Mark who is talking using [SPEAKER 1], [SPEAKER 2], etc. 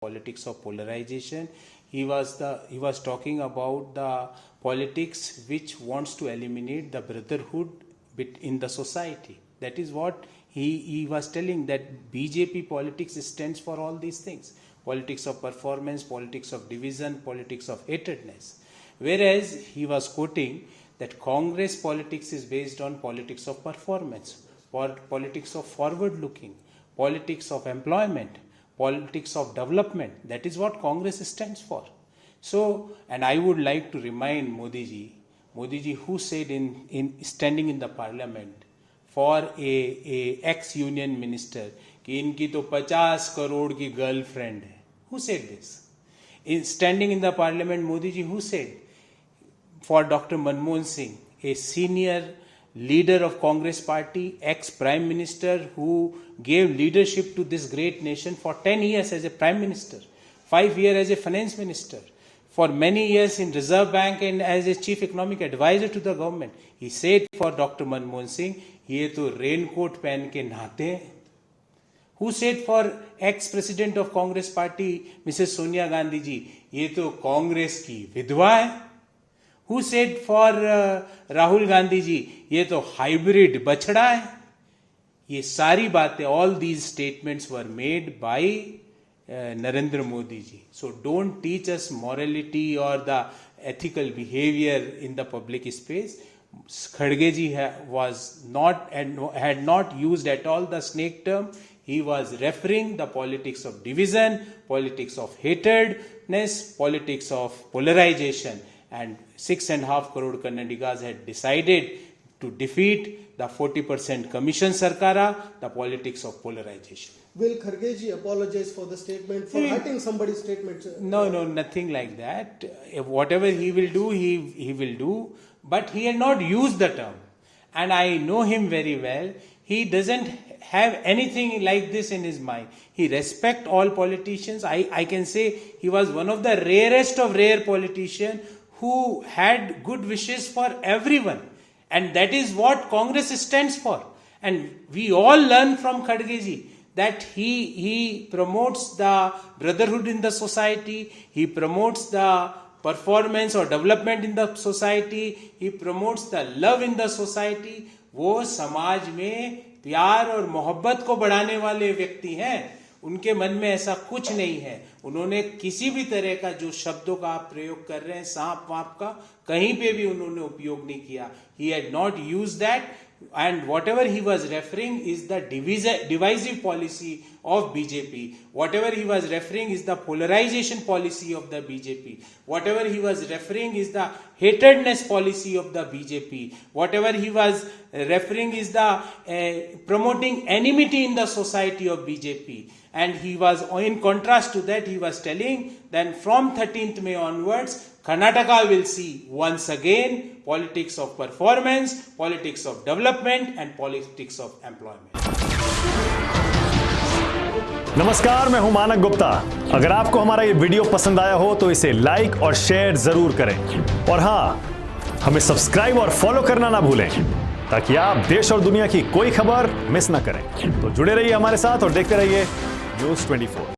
[SPEAKER 1] politics of polarization. He was talking about the politics which wants to eliminate the brotherhood in the society. That is what he was telling, that BJP politics stands for all these things: politics of performance, politics of division, politics of hatredness. Whereas he was quoting that Congress politics is based on politics of performance, politics of forward looking, politics of employment, politics of development. That is what Congress stands for. So, and I would like to remind Modi ji who said in standing in the parliament for a ex-union minister कि इनकी तो 50 करोड़ की girlfriend है. Who said this? Standing in the parliament, Modi ji who said for Dr. Manmohan Singh, a senior leader of Congress party, ex-prime minister who gave leadership to this great nation for 10 years as a prime minister, 5 years as a finance minister, for many years in Reserve Bank and as a chief economic advisor to the government. He said for Dr. Manmohan Singh, ये तो raincoat पहन के नहाते हैं. Who said for ex-president of Congress party, Mrs. Sonia Gandhi ji, ये तो कांग्रेस की विधवा है. Who said for Rahul Gandhi ji, ये तो हाइब्रिड बछड़ा है. ये सारी बातें, all these statements were made by Narendra Modi ji. So don't teach us morality or the ethical behavior in the public space. Khadge ji had not used at all the snake term. He was referring the politics of division, politics of hatredness, politics of polarization. And 6.5 crore Kannadigas had decided to defeat the 40% commission Sarkara, the politics of polarization.
[SPEAKER 2] Will Kharge ji apologize for the statement, for hurting somebody's statement?
[SPEAKER 1] No, nothing like that. Whatever he will do, he will do. But he had not used the term. And I know him very well. He doesn't have anything like this in his mind. He respects all politicians. I can say he was one of the rarest of rare politicians who had good wishes for everyone. And that is what Congress stands for. And we all learn from Khadge ji that he promotes the brotherhood in the society, he promotes the performance or development in the society, he promotes the love in the society. वो समाज में प्यार और मोहब्बत को बढ़ाने वाले व्यक्ति हैं. उनके मन में ऐसा कुछ नहीं है. उन्होंने किसी भी तरह का जो शब्दों का आप प्रयोग कर रहे हैं, सांप वाप का, कहीं पे भी उन्होंने उपयोग नहीं किया. He had not used that. And whatever he was referring is the divisive policy of BJP. Whatever he was referring is the polarization policy of the BJP. Whatever he was referring is the hatredness policy of the BJP. Whatever he was referring is the promoting enmity in the society of BJP. And he was, in contrast to that, he was telling that from 13th May onwards, Karnataka will see once again politics of performance, politics of development and politics of employment.
[SPEAKER 3] नमस्कार, मैं हूं मानक गुप्ता. अगर आपको हमारा ये video पसंद आया हो तो इसे लाइक और शेयर जरूर करें. और हां, हमें सब्सक्राइब और फॉलो करना ना भूलें ताकि आप देश और दुनिया की कोई खबर मिस ना करें. तो जुड़े रहिए हमारे साथ और देखते रहिए न्यूज़ 24.